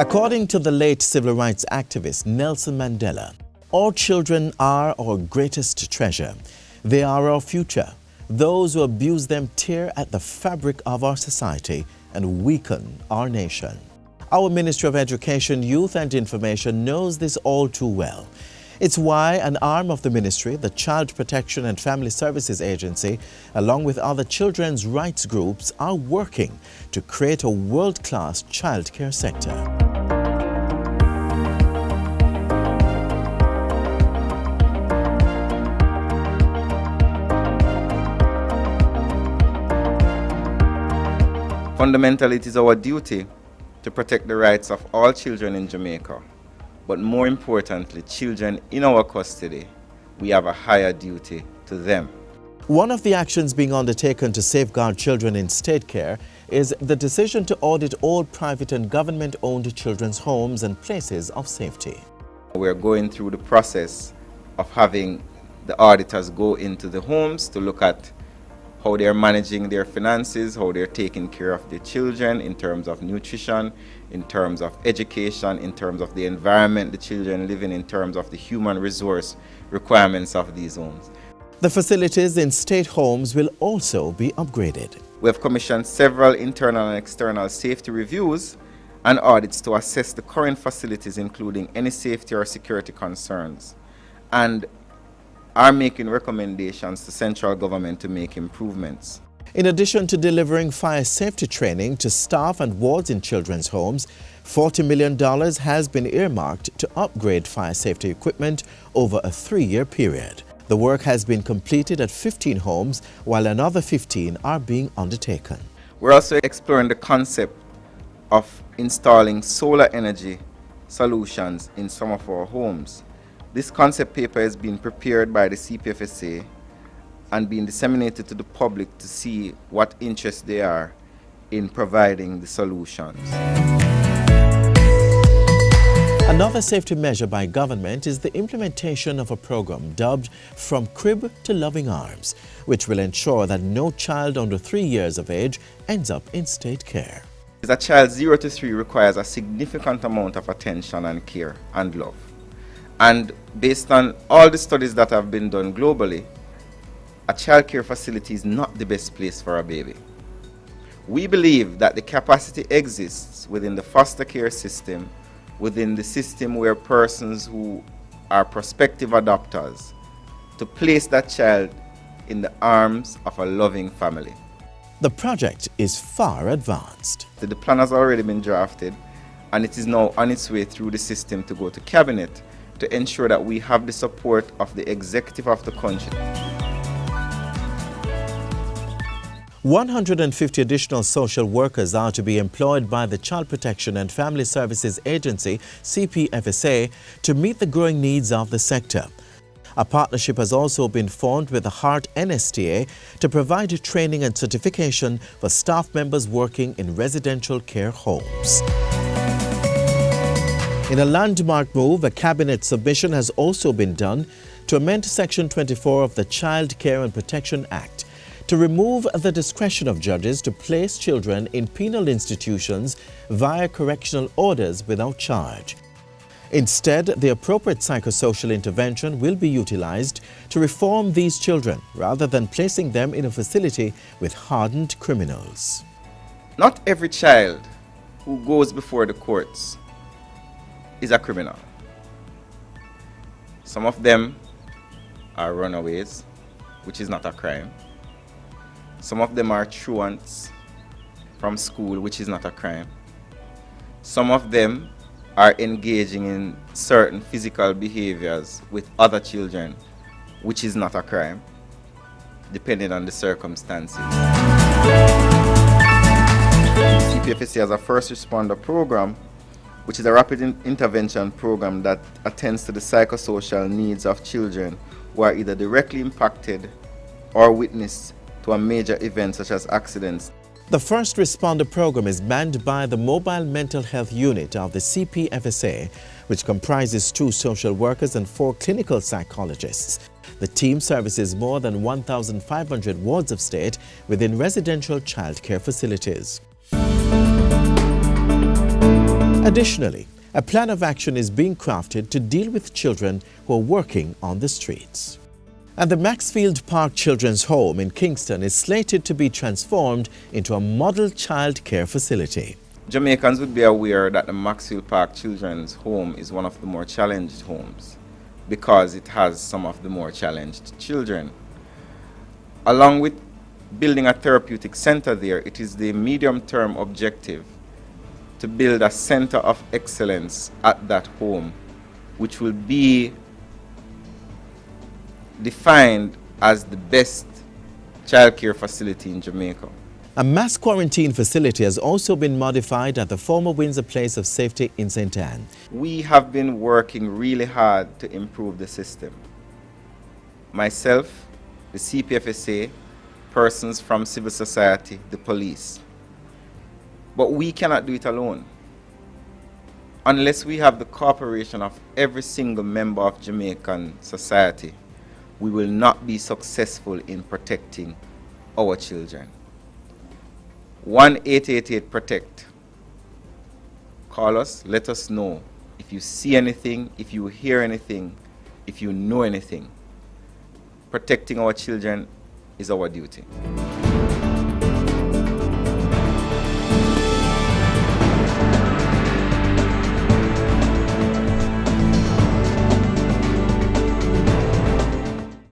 According to the late civil rights activist Nelson Mandela, all children are our greatest treasure. They are our future. Those who abuse them tear at the fabric of our society and weaken our nation. Our Ministry of Education, Youth and Information knows this all too well. It's why an arm of the ministry, the Child Protection and Family Services Agency, along with other children's rights groups, are working to create a world-class childcare sector. Fundamentally, it is our duty to protect the rights of all children in Jamaica. But more importantly, children in our custody, we have a higher duty to them. One of the actions being undertaken to safeguard children in state care is the decision to audit all private and government-owned children's homes and places of safety. We're going through the process of having the auditors go into the homes to look at how they're managing their finances, how they're taking care of their children in terms of nutrition, in terms of education, in terms of the environment the children live in terms of the human resource requirements of these homes. The facilities in state homes will also be upgraded. We have commissioned several internal and external safety reviews and audits to assess the current facilities, including any safety or security concerns, and are making recommendations to central government to make improvements. In addition to delivering fire safety training to staff and wards in children's homes, $40 million has been earmarked to upgrade fire safety equipment over a 3-year period. The work has been completed at 15 homes, while another 15 are being undertaken. We're also exploring the concept of installing solar energy solutions in some of our homes. This concept paper is being prepared by the CPFSA and being disseminated to the public to see what interest they are in providing the solutions. Another safety measure by government is the implementation of a program dubbed From Crib to Loving Arms, which will ensure that no child under 3 years of age ends up in state care. A child 0 to 3 requires a significant amount of attention and care and love. And based on all the studies that have been done globally, a childcare facility is not the best place for a baby. We believe that the capacity exists within the foster care system, within the system where persons who are prospective adopters, to place that child in the arms of a loving family. The project is far advanced. The plan has already been drafted, and it is now on its way through the system to go to cabinet to ensure that we have the support of the executive of the country. 150 additional social workers are to be employed by the Child Protection and Family Services Agency, CPFSA, to meet the growing needs of the sector. A partnership has also been formed with the Heart NSTA to provide training and certification for staff members working in residential care homes. In a landmark move, a cabinet submission has also been done to amend Section 24 of the Childcare and Protection Act to remove the discretion of judges to place children in penal institutions via correctional orders without charge. Instead, the appropriate psychosocial intervention will be utilized to reform these children rather than placing them in a facility with hardened criminals. Not every child who goes before the courts is a criminal. Some of them are runaways, which is not a crime. Some of them are truants from school, which is not a crime. Some of them are engaging in certain physical behaviors with other children, which is not a crime, depending on the circumstances. CPFSA has a first responder program, which is a rapid intervention program that attends to the psychosocial needs of children who are either directly impacted or witness to a major event such as accidents. The first responder program is manned by the Mobile Mental Health Unit of the CPFSA, which comprises 2 social workers and 4 clinical psychologists. The team services more than 1,500 wards of state within residential childcare facilities. Additionally, a plan of action is being crafted to deal with children who are working on the streets. And the Maxfield Park Children's Home in Kingston is slated to be transformed into a model child care facility. Jamaicans would be aware that the Maxfield Park Children's Home is one of the more challenged homes because it has some of the more challenged children. Along with building a therapeutic center there, it is the medium-term objective to build a center of excellence at that home, which will be defined as the best childcare facility in Jamaica. A mass quarantine facility has also been modified at the former Windsor Place of Safety in St. Anne. We have been working really hard to improve the system. Myself, the CPFSA, persons from civil society, the police. But we cannot do it alone. Unless we have the cooperation of every single member of Jamaican society, we will not be successful in protecting our children. 1-888-PROTECT. Call us, let us know if you see anything, if you hear anything, if you know anything. Protecting our children is our duty.